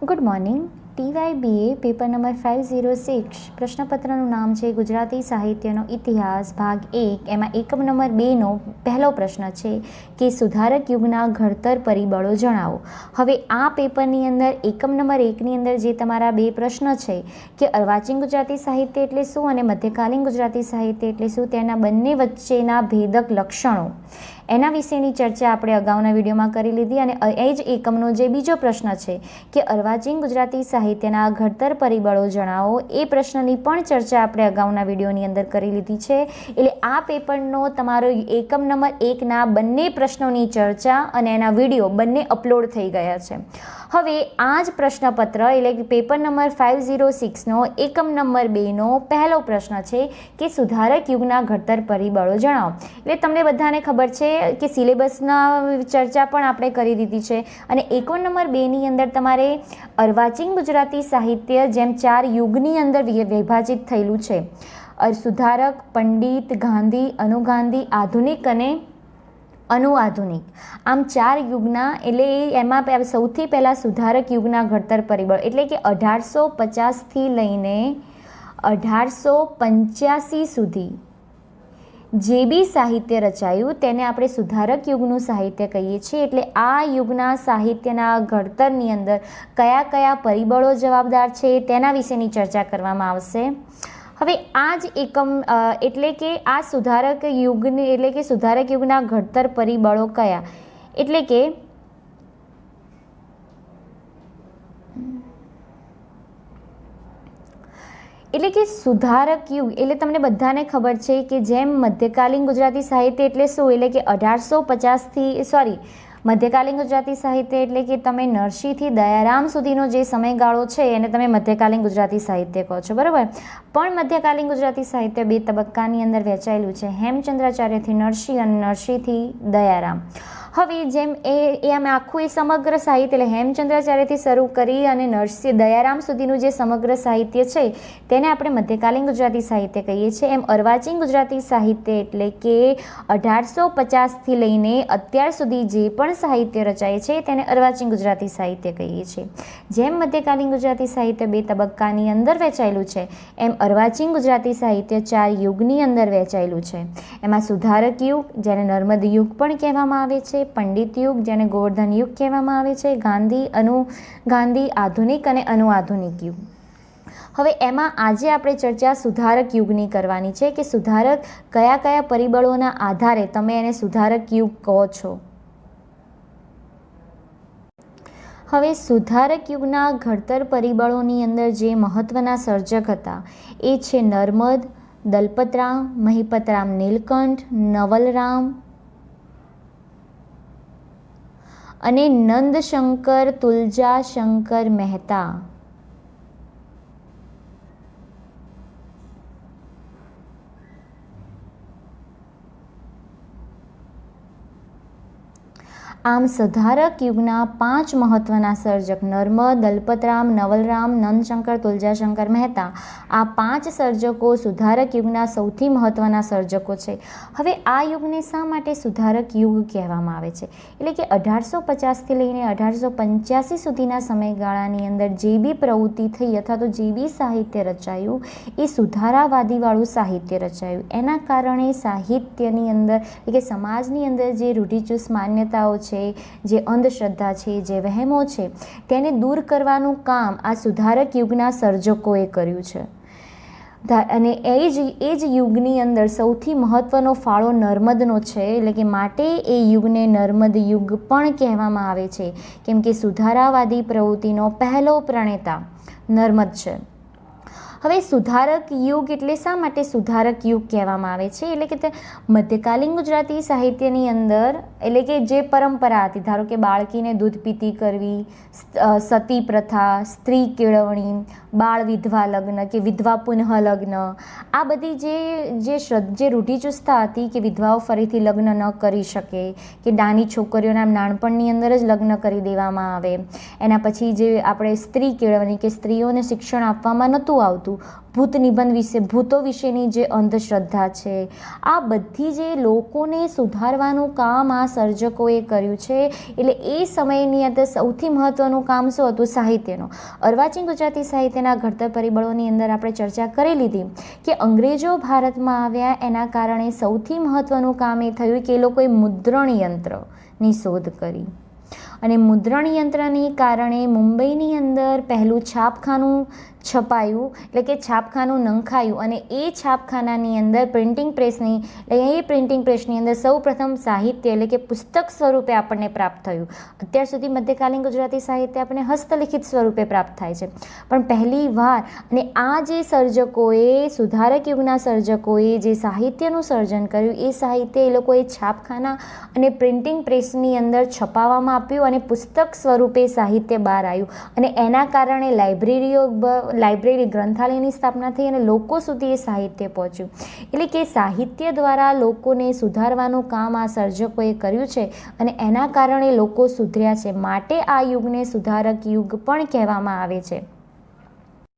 Good morning. TYBA paper number 506 પ્રશ્નપત્રનું નામ છે ગુજરાતી સાહિત્યનો ઇતિહાસ ભાગ 1. એમાં એકમ નંબર 2નો પહેલો પ્રશ્ન છે કે સુધારક યુગના ઘડતર પરિબળો જણાવો. હવે આ પેપરની અંદર એકમ નંબર 1ની અંદર જે તમારા બે પ્રશ્ન છે કે અર્વાચીન ગુજરાતી સાહિત્ય એટલે શું અને મધ્યકાલીન ગુજરાતી સાહિત્ય એટલે શું, તેના બંને વચ્ચેના ભેદક લક્ષણો એના વિશેની ચર્ચા આપણે અગાઉના વિડીયોમાં કરી લીધી. અને એ જ એકમનો જે બીજો પ્રશ્ન છે કે અર્વાચીન ગુજરાતી સાહિત્યના ઘડતર પરિબળો જણાવો, એ પ્રશ્નની પણ ચર્ચા આપણે અગાઉના વિડીયોની અંદર કરી લીધી છે. એટલે આ પેપરનો તમારો એકમ નંબર 1ના બંને પ્રશ્નોની ચર્ચા અને એના વિડીયો બંને અપલોડ થઈ ગયા છે. હવે આ જ પ્રશ્નપત્ર એટલે કે પેપર નંબર 506નો એકમ નંબર 2નો પહેલો પ્રશ્ન છે કે સુધારક યુગના ઘડતર પરિબળો જણાવો. એટલે તમને બધાને ખબર છે કે સિલેબસના ચર્ચા પણ આપણે કરી દીધી છે. અને એકમ નંબર 2ની અંદર તમારે અર્વાચીન ગુજરાતી સાહિત્ય જેમ 4 યુગની અંદર વિભાજિત થયેલું છે. સુધારક, પંડિત, ગાંધી, અનુગાંધી, આધુનિક અને અનુઆધુનિક, આમ 4 યુગના. એટલે એમાં સૌથી પહેલાં સુધારક યુગના ઘડતર પરિબળ એટલે કે 1850થી લઈને 1885 સુધી જે બી સાહિત્ય રચાયું તેને આપણે સુધારક યુગનું સાહિત્ય કહીએ છીએ. એટલે આ યુગના સાહિત્યના ઘડતરની અંદર કયા કયા પરિબળો જવાબદાર છે તેના વિશેની ચર્ચા કરવામાં આવશે. હવે આ જ એકમ એટલે કે આ સુધારક યુગની એટલે કે સુધારક યુગના ઘડતર પરિબળો કયા એટલે કે સુધારક યુગ એટલે તમને બધાને ખબર છે કે જેમ મધ્યકાલીન ગુજરાતી સાહિત્ય એટલે શું, એટલે કે 1850થી મધ્યકાલીન ગુજરાતી સાહિત્ય એટલે કે તમે નરસિંહથી દયારામ સુધીનો જે સમયગાળો છે એને તમે મધ્યકાલીન ગુજરાતી સાહિત્ય કહો છો, બરાબર. પણ મધ્યકાલીન ગુજરાતી સાહિત્ય બે તબક્કાની અંદર વહેંચાયેલું છે, હેમચંદ્રાચાર્યથી નરસિંહ અને નરસિંહથી દયારામ. હવે જેમ આમ આખું સમગ્ર સાહિત્ય એટલે હેમચંદ્રાચાર્યથી શરૂ કરી અને નરસિંહ દયારામ સુધીનું જે સમગ્ર સાહિત્ય છે તેને આપણે મધ્યકાલીન ગુજરાતી સાહિત્ય કહીએ છીએ. એમ અર્વાચીન ગુજરાતી સાહિત્ય એટલે કે 1850થી લઈને અત્યાર સુધી જે પણ સાહિત્ય રચાય છે તેને અર્વાચીન ગુજરાતી સાહિત્ય કહીએ છીએ. જેમ મધ્યકાલીન ગુજરાતી સાહિત્ય બે તબક્કાની અંદર વહેંચાયેલું છે એમ અર્વાચીન ગુજરાતી સાહિત્ય 4 યુગની અંદર વહેંચાયેલું છે. એમાં સુધારક યુગ જેને નર્મદ યુગ પણ કહેવામાં આવે છે, પંડિત યુગ જેને ગોવર્ધન યુગ કહેવામાં આવે છે, ગાંધી, આધુનિક અને અનુઆધુનિક યુગ. હવે એમાં આજે આપણે ચર્ચા સુધારક યુગની કરવાની છે કે સુધારક કયા કયા પરિબળોના આધારે તમે એને સુધારક યુગ કહો છો. હવે સુધારક યુગના ઘડતર પરિબળોની અંદર જે મહત્ત્વના સર્જક હતા એ છે નર્મદ, દલપતરામ, મહિપતરામ નીલકંઠ, નવલરામ અને નંદશંકર તુલજાશંકર મહેતા. આમ સુધારક યુગના 5 મહત્ત્વના સર્જક નર્મદ, દલપતરામ, નવલરામ, નંદશંકર, તુલજાશંકર મહેતા, આ 5 સર્જકો સુધારક યુગના સૌથી મહત્ત્વના સર્જકો છે. હવે આ યુગને શા માટે સુધારક યુગ કહેવામાં આવે છે એટલે કે 1850થી લઈને 1885 સુધીના સમયગાળાની અંદર જે બી પ્રવૃત્તિ થઈ અથવા તો જે બી સાહિત્ય રચાયું એ સુધારાવાદીવાળું સાહિત્ય રચાયું. એના કારણે સાહિત્યની અંદર એટલે કે સમાજની અંદર જે રૂઢિચુસ્ત માન્યતાઓ છે, જે અંધશ્રદ્ધા છે, જે વહેમો છે તેને દૂર કરવાનું કામ આ સુધારક યુગના સર્જકોએ કર્યું છે. અને એ જ યુગની અંદર સૌથી મહત્ત્વનો ફાળો નર્મદનો છે. એટલે કે માટે એ યુગને નર્મદ યુગ પણ કહેવામાં આવે છે કેમ કે સુધારાવાદી પ્રવૃત્તિનો પહેલો પ્રણેતા નર્મદ છે. હવે સુધારક યુગ એટલે શા માટે સુધારક યુગ કહેવામાં આવે છે એટલે કે મધ્યકાલીન ગુજરાતી સાહિત્યની અંદર એટલે કે જે પરંપરા હતી, ધારો કે બાળકીને દૂધ પીતી કરવી, સતી પ્રથા, સ્ત્રી કેળવણી, બાળ વિધવા લગ્ન કે વિધવા પુનઃ લગ્ન, આ બધી જે રૂઢિચુસ્તતા હતી કે વિધવાઓ ફરીથી લગ્ન ન કરી શકે કે નાની છોકરીઓના નાનપણની અંદર જ લગ્ન કરી દેવામાં આવે. એના પછી જે આપણે સ્ત્રી કેળવણી કે સ્ત્રીઓને શિક્ષણ આપવામાં નહોતું આવતું હતું, ભૂત નિબંધ વિશે, ભૂતો વિશેની જે અંધશ્રદ્ધા છે, આ બધી જે લોકોને સુધારવાનું કામ આ સર્જકોએ કર્યું છે. એટલે એ સમયની અંદર સૌથી મહત્ત્વનું કામ શું હતું? સાહિત્યનું. અર્વાચીન ગુજરાતી સાહિત્યના ઘડતર પરિબળોની અંદર આપણે ચર્ચા કરી લીધી કે અંગ્રેજો ભારતમાં આવ્યા એના કારણે સૌથી મહત્ત્વનું કામ એ થયું કે એ લોકોએ મુદ્રણ યંત્રની શોધ કરી અને મુદ્રણ યંત્રની કારણે મુંબઈની અંદર પહેલું છાપખાનું છપાયું, એટલે કે છાપખાનું નંખાયું અને એ છાપખાનાની અંદર પ્રિન્ટિંગ પ્રેસની એ પ્રિન્ટિંગ પ્રેસની અંદર સૌ પ્રથમ સાહિત્ય એટલે કે પુસ્તક સ્વરૂપે આપણને પ્રાપ્ત થયું. અત્યાર સુધી મધ્યકાલીન ગુજરાતી સાહિત્ય આપણને હસ્તલિખિત સ્વરૂપે પ્રાપ્ત થાય છે, પણ પહેલી વાર અને આ જે સર્જકોએ, સુધારક યુગના સર્જકોએ જે સાહિત્યનું સર્જન કર્યું એ સાહિત્ય એ લોકોએ છાપખાના અને પ્રિન્ટિંગ પ્રેસની અંદર છપાવવામાં આપ્યું અને પુસ્તક સ્વરૂપે સાહિત્ય બહાર આવ્યું અને એના કારણે લાઇબ્રેરી ગ્રંથાલયની સ્થાપના થઈ અને લોકો સુધી એ સાહિત્ય પહોંચ્યું. એટલે કે સાહિત્ય દ્વારા લોકોને સુધારવાનું કામ આ સર્જકોએ કર્યું છે અને એના કારણે લોકો સુધર્યા છે, માટે આ યુગને સુધારક યુગ પણ કહેવામાં આવે છે.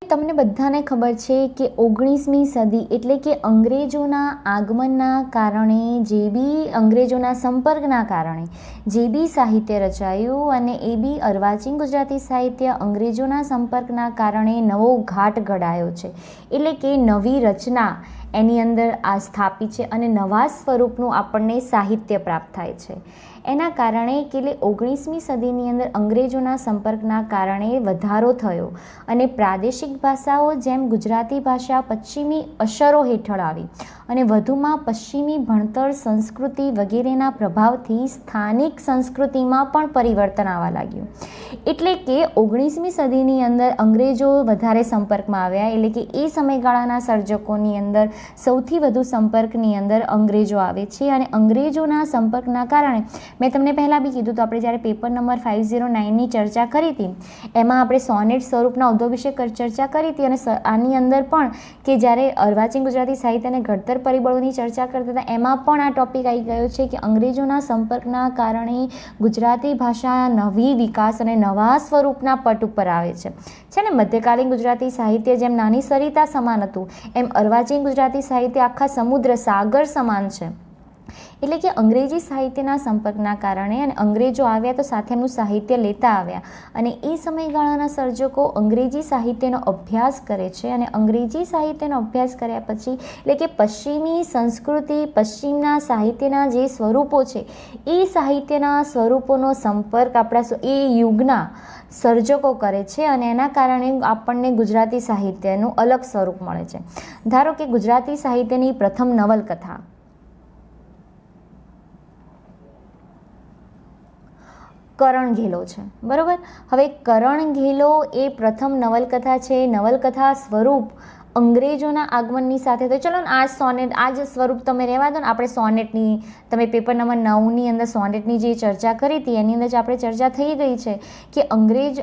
તમને બધાને ખબર છે કે 19મી સદી એટલે કે અંગ્રેજોના આગમનના કારણે જે બી અંગ્રેજોના સંપર્કના કારણે જે બી સાહિત્ય રચાયું અને એ બી અર્વાચીન ગુજરાતી સાહિત્ય અંગ્રેજોના સંપર્કના કારણે નવો ઘાટ ઘડાયો છે. એટલે કે નવી રચના એની અંદર આ સ્થાપી છે અને નવા સ્વરૂપનું આપણને સાહિત્ય પ્રાપ્ત થાય છે. એના કારણે કે 19મી સદીની અંદર અંગ્રેજોના સંપર્કના કારણે વધારો થયો અને પ્રાદેશિક ભાષાઓ જેમ ગુજરાતી ભાષા પશ્ચિમી અસરો હેઠળ આવી અને વધુમાં પશ્ચિમી ભણતર, સંસ્કૃતિ વગેરેના પ્રભાવથી સ્થાનિક સંસ્કૃતિમાં પણ પરિવર્તન આવવા લાગ્યું. એટલે કે 19મી સદીની અંદર અંગ્રેજો વધારે સંપર્કમાં આવ્યા. એટલે કે એ સમયગાળાના સર્જકોની અંદર સૌથી વધુ સંપર્કની અંદર અંગ્રેજો આવે છે અને અંગ્રેજોના સંપર્કના કારણે મેં તમને પહેલાં બી કીધું તો આપણે જ્યારે પેપર નંબર 509ની ચર્ચા કરી હતી એમાં આપણે સોનેટ સ્વરૂપના ઉદ્ભવ વિશે ચર્ચા કરી હતી અને આની અંદર પણ કે જ્યારે અર્વાચીન ગુજરાતી સાહિત્ય અને ઘડતર પરિબળોની ચર્ચા કરતા હતા એમાં પણ આ ટોપિક આવી ગયો છે કે અંગ્રેજોના સંપર્કના કારણે ગુજરાતી ભાષા નવી વિકાસ અને નવા સ્વરૂપના પટ ઉપર આવે છે ને. મધ્યકાલીન ગુજરાતી સાહિત્ય જેમ નાની સરિતા સમાન હતું એમ અર્વાચીન ગુજરાતી સાહિત્ય આખા સમુદ્ર સાગર સમાન છે. એટલે કે અંગ્રેજી સાહિત્યના સંપર્કના કારણે અને અંગ્રેજો આવ્યા તો સાથે એમનું સાહિત્ય લેતા આવ્યા અને એ સમયગાળાના સર્જકો અંગ્રેજી સાહિત્યનો અભ્યાસ કરે છે અને અંગ્રેજી સાહિત્યનો અભ્યાસ કર્યા પછી એટલે કે પશ્ચિમી સંસ્કૃતિ, પશ્ચિમના સાહિત્યના જે સ્વરૂપો છે એ સાહિત્યના સ્વરૂપોનો સંપર્ક આપણા એ યુગના સર્જકો કરે છે અને એના કારણે આપણને ગુજરાતી સાહિત્યનું અલગ સ્વરૂપ મળે છે. ધારો કે ગુજરાતી સાહિત્યની પ્રથમ નવલકથા કરણ ઘેલો છે, બરાબર. હવે કરણ ઘેલો એ પ્રથમ નવલકથા છે. નવલકથા સ્વરૂપ અંગ્રેજોના આગમનની સાથે તો ચલો આ સોનેટ આ જ સ્વરૂપ તમે રહેવા દો ને. આપણે સોનેટની તમે પેપર નંબર 9ની અંદર સોનેટની જે ચર્ચા કરી હતી એની અંદર જ આપણે ચર્ચા થઈ ગઈ છે કે અંગ્રેજ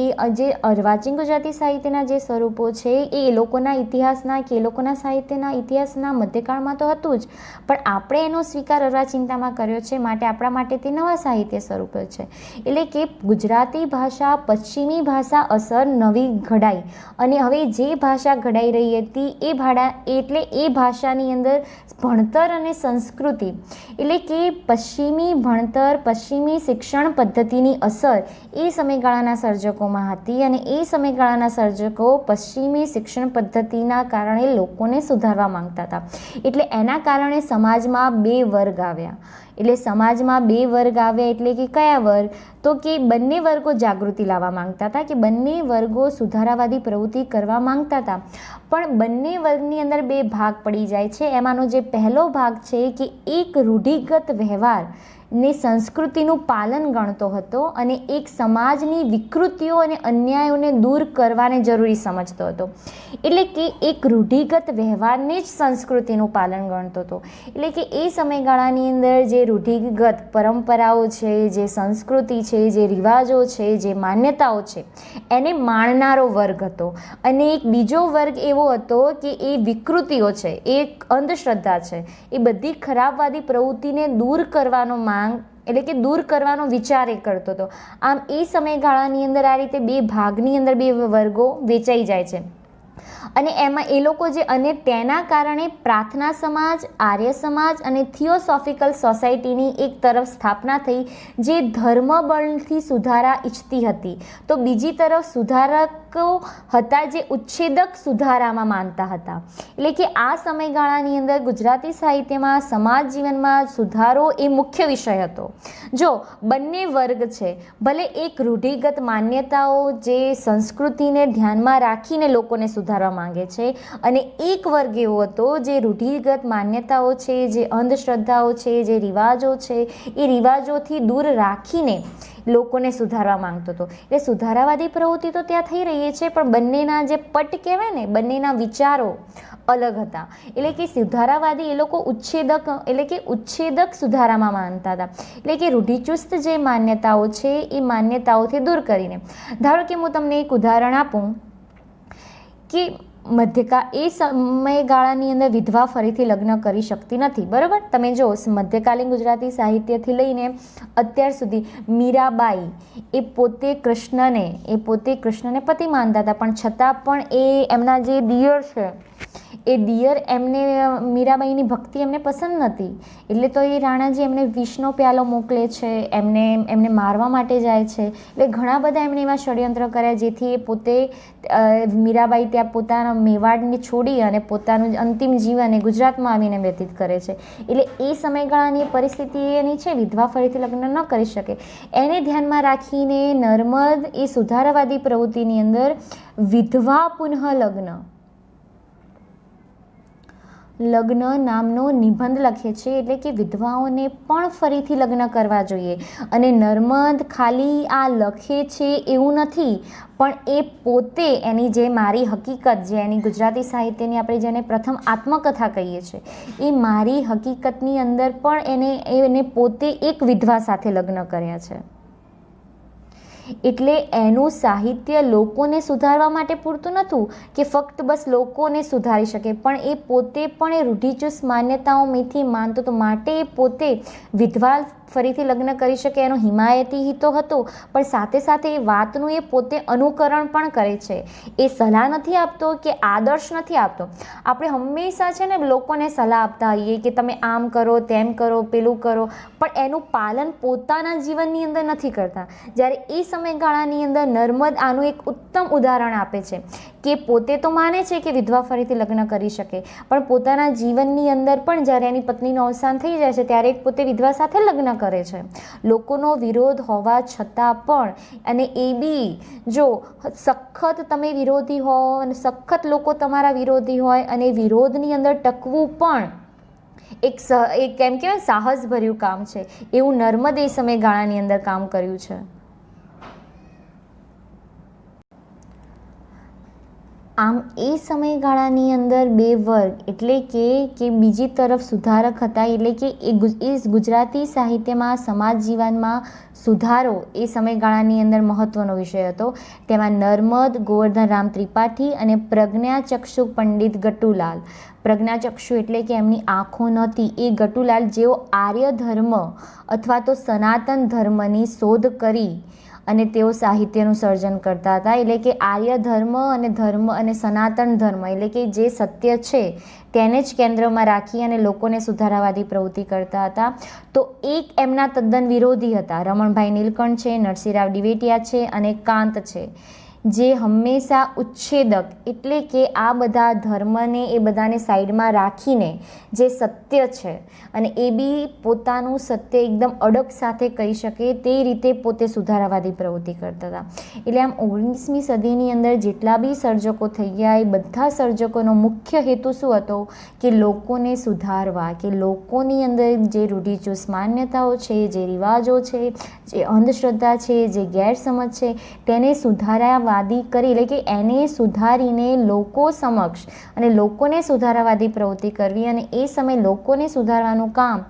એ જે અર્વાચીન ગુજરાતી સાહિત્યના જે સ્વરૂપો છે એ લોકોના ઇતિહાસના કે એ લોકોના સાહિત્યના ઇતિહાસના મધ્યકાળમાં તો હતું જ, પણ આપણે એનો સ્વીકાર અર્વાચીનતામાં કર્યો છે માટે આપણા માટે તે નવા સાહિત્ય સ્વરૂપો છે. એટલે કે ગુજરાતી ભાષા પશ્ચિમી ભાષા અસર નવી ઘડાઈ અને હવે જે ભાષા ઘડાઈ રહી હતી એ ભાષાની અંદર ભણતર અને સંસ્કૃતિ એટલે કે પશ્ચિમી ભણતર, પશ્ચિમી શિક્ષણ પદ્ધતિની અસર એ સમયગાળાના સર્જકોમાં હતી અને એ સમયગાળાના સર્જકો પશ્ચિમી શિક્ષણ પદ્ધતિના કારણે લોકોને સુધારવા માંગતા હતા. એટલે એના કારણે સમાજમાં બે વર્ગ આવ્યા. એટલે સમાજમાં બે વર્ગ આવ્યા એટલે કે કયા વર્ગ? તો કે બંને વર્ગો જાગૃતિ લાવવા માંગતા હતા, કે બંને વર્ગો સુધારાવાદી પ્રવૃત્તિ કરવા માંગતા હતા, પણ બંને વર્ગની અંદર બે ભાગ પડી જાય છે. એમાંનો જે પહેલો ભાગ છે કે એક રૂઢિગત વ્યવહાર ને સંસ્કૃતિનું પાલન ગણતો હતો અને એક સમાજની વિકૃતિઓ અને અન્યાયોને દૂર કરવાને જરૂરી સમજતો હતો. એટલે કે એક રૂઢિગત વ્યવહારને જ સંસ્કૃતિનું પાલન ગણતો હતો. એટલે કે એ સમયગાળાની અંદર જે રૂઢિગત પરંપરાઓ છે, જે સંસ્કૃતિ છે, જે રિવાજો છે, જે માન્યતાઓ છે એને માણનારો વર્ગ હતો અને એક બીજો વર્ગ એવો હતો કે એ વિકૃતિઓ છે, એક અંધશ્રદ્ધા છે, એ બધી ખરાબવાદી પ્રવૃત્તિને દૂર કરવાનો એટલે કે દૂર કરવાનો વિચાર એ કરતો હતો. આમ એ સમયગાળાની અંદર આ રીતે બે ભાગની અંદર બે વર્ગો વેચાઈ જાય છે અને એમાં એ લોકો અને તેના કારણે પ્રાર્થના સમાજ, આર્ય સમાજ અને થિયોસોફિકલ સોસાયટીની એક તરફ સ્થાપના થઈ, જે ધર્મબળથી સુધારા ઈચ્છતી હતી. તો બીજી તરફ સુધારકો હતા જે ઉચ્છેદક સુધારામાં માનતા હતા. એટલે કે આ સમયગાળાની અંદર ગુજરાતી સાહિત્યમાં સમાજ જીવનમાં સુધારો એ મુખ્ય વિષય હતો. જો બંને વર્ગ છે, ભલે એક રૂઢિગત માન્યતાઓ જે સંસ્કૃતિને ધ્યાનમાં રાખીને લોકોને સુધારવા માંગે છે, અને એક વર્ગ એવો હતો જે રૂઢિગત માન્યતાઓ છે, જે અંધશ્રદ્ધાઓ છે, જે રિવાજો છે, એ રિવાજોથી દૂર રાખીને લોકોને સુધારવા માંગતો હતો. એટલે સુધારાવાદી પ્રવૃત્તિ તો ત્યાં થઈ રહી છે, પણ બંનેના જે પટ કહેવાય ને, બંનેના વિચારો અલગ હતા. એટલે કે સુધારાવાદી એ લોકો ઉચ્છેદક સુધારામાં માનતા હતા. એટલે કે રૂઢિચુસ્ત જે માન્યતાઓ છે એ માન્યતાઓથી દૂર કરીને, ધારો કે હું તમને એક ઉદાહરણ આપું કે એ સમયગાળાની અંદર વિધવા ફરીથી લગ્ન કરી શકતી નથી. બરાબર, તમે જો મધ્યકાલીન ગુજરાતી સાહિત્યથી લઈને અત્યાર સુધી મીરાબાઈ એ પોતે કૃષ્ણને પતિ માનતા હતા, પણ છતાં પણ એ એમના જે દિયર છે એ દિયર એમને મીરાબાઈની ભક્તિ એમને પસંદ નથી, એટલે તો એ રાણાજી એમને વિષનો પ્યાલો મોકલે છે, એમને મારવા માટે જાય છે. એટલે ઘણા બધા એમને એવા ષડયંત્ર કર્યા જેથી એ પોતે મીરાબાઈ ત્યાં પોતાના મેવાડને છોડી અને પોતાનું અંતિમ જીવન એ ગુજરાતમાં આવીને વ્યતીત કરે છે. એટલે એ સમયગાળાની પરિસ્થિતિ એની છે, વિધવા ફરીથી લગ્ન ન કરી શકે. એને ધ્યાનમાં રાખીને નર્મદ એ સુધારાવાદી પ્રવૃત્તિની અંદર વિધવા પુનઃ લગ્ન નામનો નિબંધ લખે છે. એટલે કે વિધવાઓને પણ ફરીથી લગ્ન કરવા જોઈએ. અને નર્મદ ખાલી આ લખે છે એવું નથી, પણ એ પોતે એની જે મારી હકીકત, જે એની ગુજરાતી સાહિત્યની આપણે જેને પ્રથમ આત્મકથા કહીએ છીએ, એ મારી હકીકતની અંદર પણ એને પોતે એક વિધવા સાથે લગ્ન કર્યા છે. એટલે એનું સાહિત્ય લોકોને સુધારવા માટે પૂરતું નહોતું કે ફક્ત બસ લોકોને સુધારી શકે, પણ એ પોતે પણ એ રૂઢિચુસ્ત માન્યતાઓમાંથી માનતો હતો, માટે એ પોતે વિધવા ફરીથી લગ્ન કરી શકે એનો હિમાયતી તો હતો, પણ સાથે સાથે એ વાતનું એ પોતે અનુકરણ પણ કરે છે. એ સલાહ નથી આપતો કે આદર્શ નથી આપતો. આપણે હંમેશા છે ને લોકોને સલાહ આપતા હોઈએ કે તમે આમ કરો, તેમ કરો, પેલું કરો, પણ એનું પાલન પોતાના જીવનની અંદર નથી કરતા. જ્યારે એ સમયગાળાની અંદર નર્મદ આનું એક ઉત્તમ ઉદાહરણ આપે છે કે પોતે તો માને છે કે વિધવા ફરીથી લગ્ન કરી શકે, પણ પોતાના જીવનની અંદર પણ જ્યારે એની પત્નીનું અવસાન થઈ જાય છે ત્યારે પોતે વિધવા સાથે લગ્ન કરે છે. લોકોનો વિરોધ હોવા છતાં પણ, અને એ બી જો સખત તમે વિરોધી હો અને સખત લોકો તમારા વિરોધી હોય અને વિરોધની અંદર ટકવું પણ એક કેમ કહેવાય સાહસભર્યું કામ છે, એવું નર્મદ એ સમયગાળાની અંદર કામ કર્યું છે. આમ એ સમયગાળાની અંદર બે વર્ગ એટલે કે બીજી તરફ સુધારક હતા, એટલે કે એ ગુજરાતી સાહિત્યમાં સમાજ જીવનમાં સુધારો એ સમયગાળાની અંદર મહત્ત્વનો વિષય હતો. તેમાં નર્મદ, ગોવર્ધનરામ ત્રિપાઠી અને પ્રજ્ઞાચક્ષુ પંડિત ગટુલાલ. પ્રજ્ઞાચક્ષુ એટલે કે એમની આંખો નહોતી એ ગટુલાલ, જેઓ આર્ય ધર્મ અથવા તો સનાતન ધર્મની શોધ કરી અને તેઓ સાહિત્યનું સર્જન કરતા હતા. એટલે કે આર્ય ધર્મ અને સનાતન ધર્મ એટલે કે જે સત્ય છે તેને જ કેન્દ્રમાં રાખી અને લોકોને સુધારાવાદી પ્રવૃત્તિ કરતા હતા. તો એક એમના તદ્દન વિરોધી હતા, રમણભાઈ નીલકંઠ છે, નરસિંહરાવ દિવેટિયા છે અને કાંત છે, જે હંમેશા ઉચ્છેદક એટલે કે આ બધા ધર્મને એ બધાને સાઈડમાં રાખીને જે સત્ય છે અને એ બી પોતાનું સત્ય એકદમ અડગ સાથે કહી શકે તે રીતે પોતે સુધારાવાદી પ્રવૃત્તિ કરતા હતા. એટલે આમ 19મી સદીની અંદર જેટલા બી સર્જકો થઈ ગયા એ બધા સર્જકોનો મુખ્ય હેતુ શું હતો કે લોકોને સુધારવા, કે લોકોની અંદર જે રૂઢિચુસ્ત માન્યતાઓ છે, જે રિવાજો છે, જે અંધશ્રદ્ધા છે, જે ગેરસમજ છે તેને સુધારવાદી કરી, એટલે કે એને સુધારીને લોકો સમક્ષ અને લોકોને સુધારાવાદી પ્રવૃત્તિ કરવી. અને એ સમયે લોકોને સુધારવાનું કામ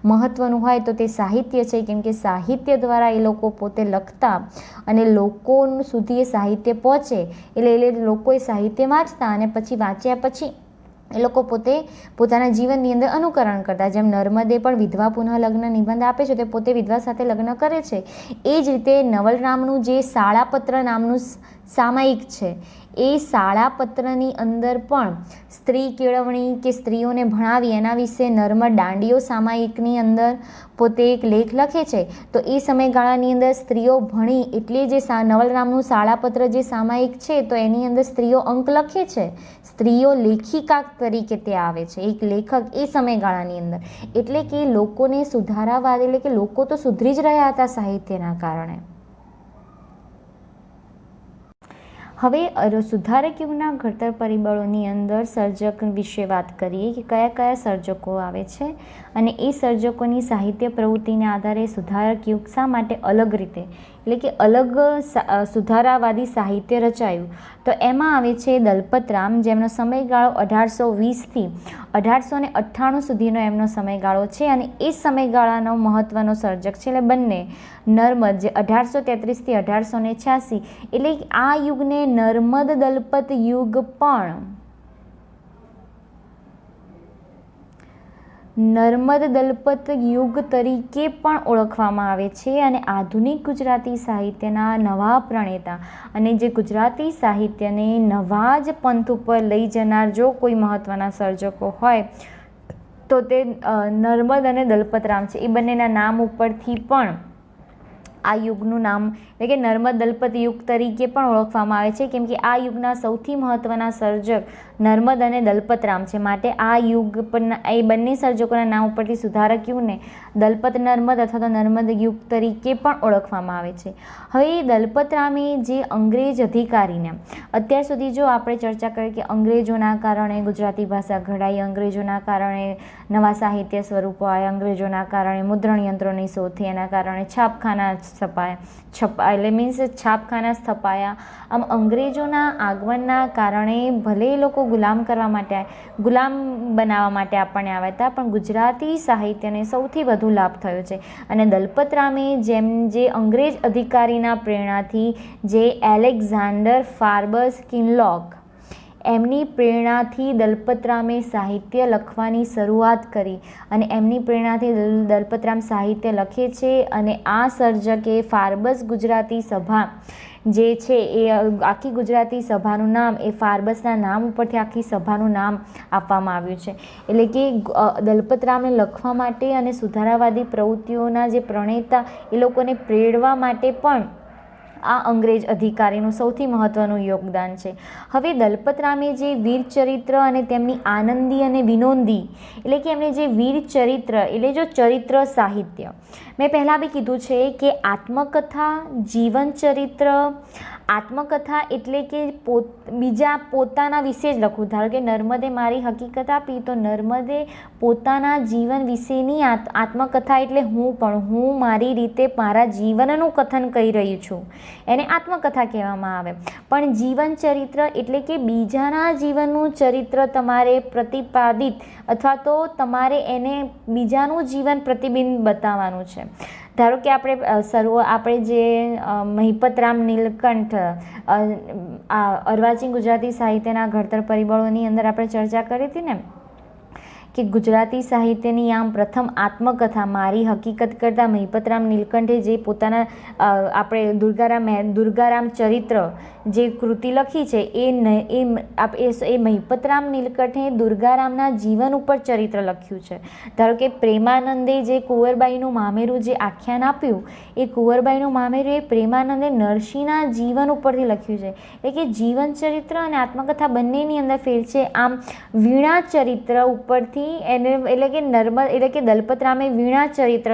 મહત્ત્વનું હોય તો તે સાહિત્ય છે, કેમ કે સાહિત્ય દ્વારા એ લોકો પોતે લખતા અને લોકો સુધી એ સાહિત્ય પહોંચે, એટલે લોકો એ સાહિત્ય વાંચતા અને પછી વાંચ્યા પછી એ લોકો પોતે પોતાના જીવનની અંદર અનુકરણ કરતા. જેમ નર્મદે પણ વિધવા પુનઃ લગ્ન નિબંધ આપે છે, તે પોતે વિધવા સાથે લગ્ન કરે છે. એ જ રીતે નવલરામનું જે શાળાપત્ર નામનું સામાયિક છે એ શાળાપત્રની અંદર પણ સ્ત્રી કેળવણી કે સ્ત્રીઓને ભણાવી એના વિશે નર્મદ દાંડીઓ સામાયિકની અંદર પોતે એક લેખ લખે છે. તો એ સમયગાળાની અંદર સ્ત્રીઓ ભણી એટલે જે નવલરામનું શાળાપત્ર જે સામાયિક છે તો એની અંદર સ્ત્રીઓ અંક લખે છે, સ્ત્રીઓ લેખિકા તરીકે તે આવે છે, એક લેખક એ સમયગાળાની અંદર. એટલે કે લોકોને સુધારાવાદ એટલે કે લોકો તો સુધરી જ રહ્યા હતા સાહિત્યના કારણે. હવે સુધારક યુગના ઘડતર પરિબળોની અંદર સર્જક વિશે વાત કરીએ કે કયા કયા સર્જકો આવે છે અને એ સર્જકોની સાહિત્ય પ્રવૃત્તિને આધારે સુધારક યુગ શા માટે અલગ રીતે એટલે કે અલગ સુધારાવાદી સાહિત્ય રચાયું. તો એમાં આવે છે દલપતરામ, જેમનો સમયગાળો 1820થી 1898 સુધીનો એમનો સમયગાળો છે અને એ સમયગાળાનો મહત્ત્વનો સર્જક છે. એટલે બંને નર્મદ જે 1833થી 1886 એટલે આ યુગને નર્મદ દલપત યુગ પણ નર્મદ દલપત યુગ તરીકે પણ ઓળખવામાં આવે છે. અને આધુનિક ગુજરાતી સાહિત્યના નવા પ્રણેતા અને જે ગુજરાતી સાહિત્યને નવા જ પંથ ઉપર લઈ જનાર જો કોઈ મહત્ત્વના સર્જકો હોય તો તે નર્મદ અને દલપતરામ છે. એ બંનેના નામ ઉપરથી પણ આ યુગનું નામ એટલે કે નર્મદ દલપત યુગ તરીકે પણ ઓળખવામાં આવે છે, કેમ કે આ યુગના સૌથી મહત્ત્વના સર્જક નર્મદ અને દલપતરામ છે. માટે આ યુગ પરના એ બંને સર્જકોના નામ ઉપરથી સુધારક યુગને દલપત નર્મદ અથવા તો નર્મદ યુગ તરીકે પણ ઓળખવામાં આવે છે. હવે દલપતરામે જે અંગ્રેજ અધિકારીને અત્યાર સુધી જો આપણે ચર્ચા કરીએ કે અંગ્રેજોના કારણે ગુજરાતી ભાષા ઘડાઈ, અંગ્રેજોના કારણે નવા સાહિત્ય સ્વરૂપો આવ્યા, અંગ્રેજોના કારણે મુદ્રણ યંત્રોની શોધ થઈ, એના કારણે છાપખાના એટલે મીન્સ છાપખાના સ્થપાયા. આમ અંગ્રેજોના આગમનના કારણે ભલે એ લોકો ગુલામ બનાવવા માટે આપણને આવ્યા હતા, પણ ગુજરાતી સાહિત્યને સૌથી વધુ લાભ થયો છે. અને દલપતરામે જે અંગ્રેજ અધિકારીના પ્રેરણાથી જે એલેક્ઝાન્ડર ફાર્બસ કિનલોક એમની પ્રેરણાથી દલપતરામે સાહિત્ય લખવાની શરૂઆત કરી અને એમની પ્રેરણાથી દલપતરામ સાહિત્ય લખે છે. અને આ સર્જકે ફાર્બસ ગુજરાતી સભા જે છે એ આખી ગુજરાતી સભાનું નામ એ ફાર્બસના નામ ઉપરથી આખી સભાનું નામ આપવામાં આવ્યું છે. એટલે કે દલપતરામને લખવા માટે અને સુધારાવાદી પ્રવૃત્તિઓના જે પ્રણેતા એ લોકોને પ્રેરવા માટે પણ આ અંગ્રેજ અધિકારીનું સૌથી મહત્ત્વનું યોગદાન છે. હવે દલપતરામે જે વીર ચરિત્ર અને તેમની આનંદી અને વિનોદી એટલે કે એમને જે વીર ચરિત્ર એટલે જો ચરિત્ર સાહિત્ય મેં પહેલાં બી કીધું છે કે આત્મકથા, જીવન ચરિત્ર, આત્મકથા એટલે કે બીજા પોતાના વિશે જ લખવું. ધારો કે નર્મદે મારી હકીકત આપી તો નર્મદે પોતાના જીવન વિશેની આત્મકથા એટલે હું મારી રીતે મારા જીવનનું કથન કરી રહી છું, એને આત્મકથા કહેવામાં આવે. પણ જીવન ચરિત્ર એટલે કે બીજાના જીવનનું ચરિત્ર તમારે પ્રતિપાદિત અથવા તો તમારે એને બીજાનું જીવન પ્રતિબિંબ બતાવવાનું છે. ધારો કે આપણે જે મહિપતરામ નીલકંઠ અર્વાચીન ગુજરાતી સાહિત્યના ઘડતર પરિબળોની અંદર આપણે ચર્ચા કરી હતી ને કે ગુજરાતી સાહિત્યની આમ પ્રથમ આત્મકથા મારી હકીકત કરતાં મહિપતરામ નીલકંઠે જે પોતાના આપણે દુર્ગારામ ચરિત્ર જે કૃતિ લખી છે એ મહિપતરામ નીલકંઠે દુર્ગારામના જીવન ઉપર ચરિત્ર લખ્યું છે. ધારો કે પ્રેમાનંદે જે કુંવરબાઈનું મામેરું જે આખ્યાન આપ્યું એ કુંવરબાઈનું મામેરું એ પ્રેમાનંદે નરસિંહના જીવન ઉપરથી લખ્યું છે. એટલે કે જીવન ચરિત્ર અને આત્મકથા બંનેની અંદર ફેર છે. આમ વીણા ચરિત્ર ઉપરથી એટલે કે દલપતરામે વીણા ચરિત્ર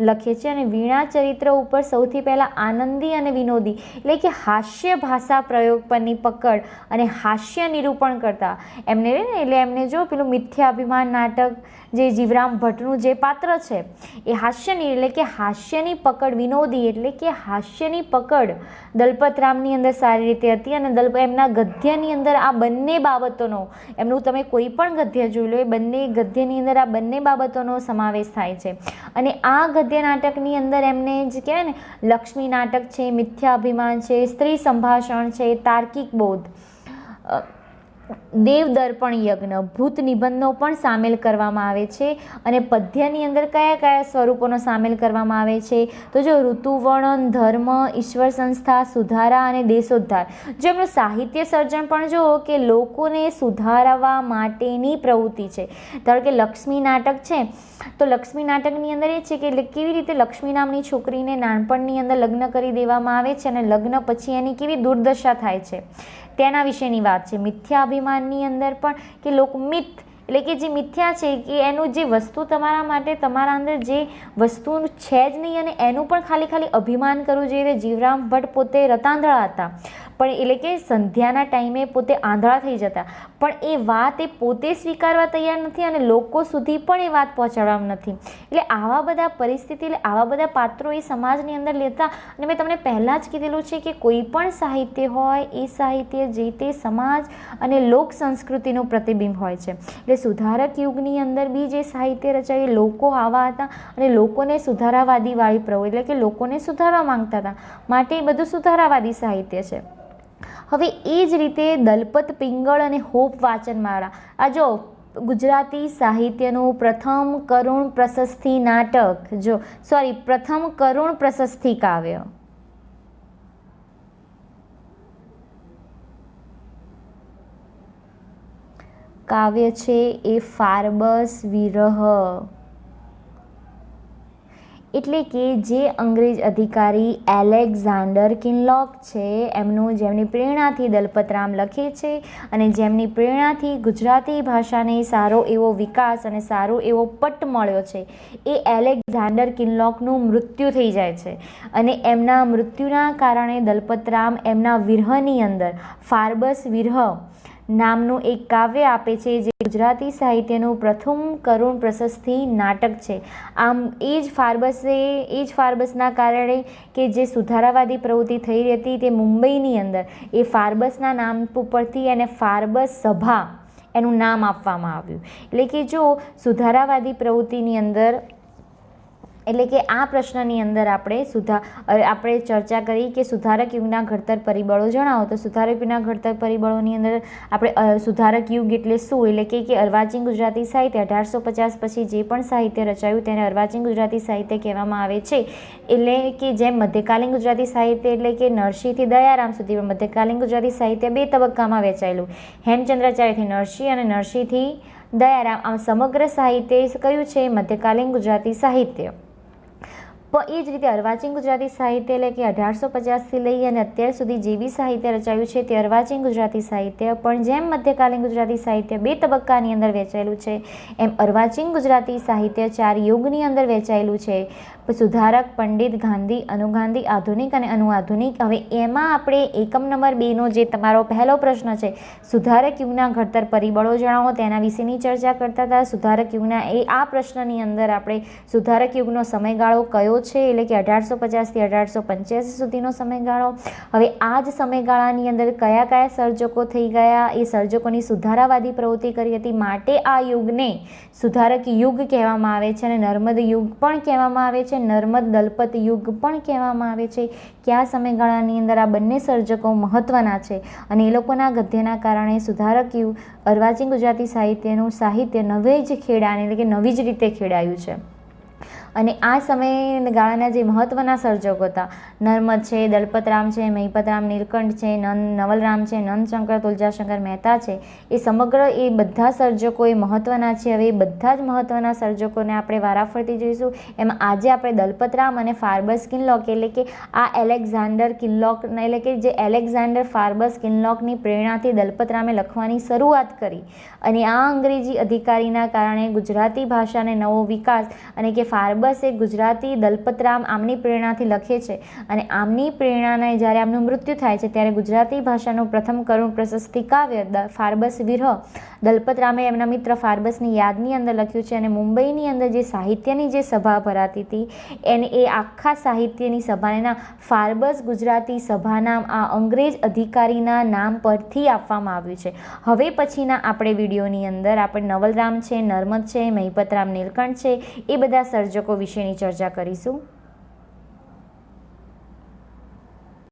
લખે છે અને વીણા ચરિત્ર ઉપર સૌથી પહેલાં આનંદી અને વિનોદી એટલે કે હાસ્ય ભાષા પ્રયોગ પરની પકડ અને હાસ્ય નિરૂપણ કરતા એમને જો પેલું મિથ્યાભિમાન નાટક જે જીવરામ ભટ્ટનું જે પાત્ર છે એ હાસ્યની એટલે કે હાસ્યની પકડ, વિનોદી એટલે કે હાસ્યની પકડ દલપતરામની અંદર સારી રીતે હતી. અને એમના ગદ્યની અંદર આ બંને બાબતોનો એમનું તમે કોઈ પણ ગદ્ય જોઈ લો એ બંને ગદ્યની અંદર આ બંને બાબતોનો સમાવેશ થાય છે. અને આ ગદ્ય નાટકની અંદર એમને જે કહેવાય ને લક્ષ્મી નાટક છે, મિથ્યાભિમાન છે, સ્ત્રી સંભાષણ છે, તાર્કિક બોધ દેવદર્પણ યજ્ઞ, ભૂત નિબંધનો પણ સામેલ કરવામાં આવે છે. અને પદ્યની અંદર કયા કયા સ્વરૂપોનો સામેલ કરવામાં આવે છે? તો જો ઋતુવર્ણન, ધર્મ, ઈશ્વર સંસ્થા, સુધારા અને દેશોદ્ધાર. જો એમનું સાહિત્ય સર્જન પણ જુઓ કે લોકોને સુધારવા માટેની પ્રવૃત્તિ છે. ધારો કે લક્ષ્મી નાટક છે, તો લક્ષ્મી નાટકની અંદર એ છે કે કેવી રીતે લક્ષ્મી નામની છોકરીને નાનપણની અંદર લગ્ન કરી દેવામાં આવે છે અને લગ્ન પછી એની કેવી દુર્દશા થાય છે તેના વિશેની વાત છે. મિથ્યાભિમાનની અંદર પણ કે લોકમિથ એટલે કે જે મિથ્યા છે કે એનું જે વસ્તુ તમારા માટે તમારા અંદર જે વસ્તુ છે જ નહીં અને એનું પણ ખાલી અભિમાન કરવું જોઈએ. જીવરામ ભટ્ટ પોતે રતાંધળા હતા, પણ એટલે કે સંધ્યાના ટાઈમે પોતે આંધળા થઈ જતા, પણ એ વાત એ પોતે સ્વીકારવા તૈયાર નથી અને લોકો સુધી પણ એ વાત પહોંચાડવા નથી. એટલે આવા બધા પરિસ્થિતિ, એટલે આવા બધા પાત્રો એ સમાજની અંદર લેતા. અને મેં તમને પહેલાં જ કીધેલું છે કે કોઈ પણ સાહિત્ય હોય એ સાહિત્ય જે તે સમાજ અને લોક સંસ્કૃતિનું પ્રતિબિંબ હોય છે. એટલે સુધારક યુગની અંદર બી જે સાહિત્ય રચાયું લોકો આવા હતા અને લોકોને સુધારાવાદી વાળી પ્રવૃત્તિ, એટલે કે લોકોને સુધારવા માંગતા હતા, માટે એ બધું સુધારાવાદી સાહિત્ય છે. હવે એ જ રીતે દલપત પિંગળ અને હોપ વાચનમાળા. આ જો ગુજરાતી સાહિત્યનું પ્રથમ કરુણ પ્રશસ્તિ નાટક, પ્રથમ કરુણ પ્રશસ્તિ કાવ્ય છે એ ફાર્બસ વિરહ. એટલે કે જે અંગ્રેજ અધિકારી એલેક્ઝાન્ડર કિનલોક છે જેમની પ્રેરણાથી દલપતરામ લખે છે અને જેમની પ્રેરણાથી ગુજરાતી ભાષાને સારો એવો વિકાસ અને સારો એવો પટ મળ્યો છે, એ એલેક્ઝાન્ડર કિનલોકનું મૃત્યુ થઈ જાય છે. અને એમના મૃત્યુના કારણે દલપતરામ એમના વિરહની અંદર ફાર્બસ વિરહ નામનું એક કાવ્ય આપે છે, જે ગુજરાતી સાહિત્યનું પ્રથમ કરુણ પ્રશસ્તિ નાટક છે. આમ એ જ ફાર્બસના કારણે કે જે સુધારાવાદી પ્રવૃત્તિ થઈ રહી હતી તે મુંબઈની અંદર, એ ફાર્બસના નામ ઉપરથી એને ફાર્બસ સભા એનું નામ આપવામાં આવ્યું. એટલે કે જો સુધારાવાદી પ્રવૃત્તિની અંદર, એટલે કે આ પ્રશ્નની અંદર આપણે ચર્ચા કરી કે સુધારક યુગના ઘડતર પરિબળો જણાવો. તો સુધારક યુગના ઘડતર પરિબળોની અંદર આપણે સુધારક યુગ એટલે શું, એટલે કે અર્વાચીન ગુજરાતી સાહિત્ય 1850 પછી જે પણ સાહિત્ય રચાયું તેને અર્વાચીન ગુજરાતી સાહિત્ય કહેવામાં આવે છે. એટલે કે જેમ મધ્યકાલીન ગુજરાતી સાહિત્ય એટલે કે નરસિંહથી દયારામ સુધી, મધ્યકાલીન ગુજરાતી સાહિત્ય 2 તબક્કામાં વહેંચાયેલું, હેમચંદ્રાચાર્યથી નરસિંહ અને નરસિંહથી દયારામ. આમ સમગ્ર સાહિત્ય કયું છે? મધ્યકાલીન ગુજરાતી સાહિત્ય. પણ એ જ રીતે અર્વાચીન ગુજરાતી સાહિત્ય એટલે કે 1850થી લઈ અને અત્યાર સુધી જે બી સાહિત્ય રચાયું છે તે અર્વાચીન ગુજરાતી સાહિત્ય. પણ જેમ મધ્યકાલીન ગુજરાતી સાહિત્ય 2 તબક્કાની અંદર વહેંચાયેલું છે, એમ અર્વાચીન ગુજરાતી સાહિત્ય 4 યુગની અંદર વહેંચાયેલું છે. સુધારક, પંડિત, ગાંધી, અનુગાંધી, આધુનિક અને અનુઆધુનિક. હવે એમાં આપણે એકમ નંબર 2નો જે તમારો પહેલો પ્રશ્ન છે, સુધારક યુગના ઘડતર પરિબળો જણાવો, તેના વિશેની ચર્ચા કરતા હતા. સુધારક યુગના આ પ્રશ્નની અંદર આપણે સુધારક યુગનો સમયગાળો કયો છે, એટલે કે 1850થી 1885 સુધીનો સમયગાળો. હવે આ જ સમયગાળાની અંદર કયા કયા સર્જકો થઈ ગયા, એ સર્જકોની સુધારાવાદી પ્રવૃત્તિ કરી હતી, માટે આ યુગને સુધારક યુગ કહેવામાં આવે છે અને નર્મદ યુગ પણ કહેવામાં આવે છે, નર્મદ દલપત યુગ પણ કહેવામાં આવે છે. કયા સમયગાળાની અંદર આ બંને સર્જકો મહત્વના છે અને એ લોકોના ગદ્યના કારણે સુધારક યુગ અર્વાચીન ગુજરાતી સાહિત્યનું સાહિત્ય નવી જ રીતે ખેડાયું છે. અને આ સમયગાળાના જે મહત્ત્વના સર્જકો હતા, નર્મદ છે, દલપતરામ છે, મહિપતરામ નીલકંઠ છે, નવલરામ છે, નંદશંકર તુલજાશંકર મહેતા છે, એ સમગ્ર એ બધા સર્જકો એ મહત્ત્વના છે. હવે એ બધા જ મહત્ત્વના સર્જકોને આપણે વારાફરતી જોઈશું. એમાં આજે આપણે દલપતરામ અને ફાર્બસ કિનલોક, એટલે કે આ એલેક્ઝાન્ડર કિનલોક, એટલે કે જે એલેક્ઝાન્ડર ફાર્બસ કિનલોકની પ્રેરણાથી દલપતરામે લખવાની શરૂઆત કરી અને આ અંગ્રેજી અધિકારીના કારણે ગુજરાતી ભાષાને નવો વિકાસ, અને કે ફાર્બસ એ ગુજરાતી દલપતરામ આમની પ્રેરણાથી લખે છે અને આમની પ્રેરણાને જ્યારે આમનું મૃત્યુ થાય છે ત્યારે ગુજરાતી ભાષાનું પ્રથમ કરુણ પ્રશસ્તિ કાવ્ય ફાર્બસ વિરહ દલપતરામે એમના મિત્ર ફાર્બસની યાદની અંદર લખ્યું છે. અને મુંબઈની અંદર જે સાહિત્યની જે સભા ભરાતી હતી એને એ આખા સાહિત્યની સભાના ફાર્બસ ગુજરાતી સભાના આ અંગ્રેજ અધિકારીના નામ પરથી આપવામાં આવ્યું છે. હવે પછીના આપણે વિડીયોની અંદર આપણે નવલરામ છે, નર્મદ છે, મહિપતરામ નીલકંઠ છે, એ બધા સર્જકો વિશેની ચર્ચા કરીશું.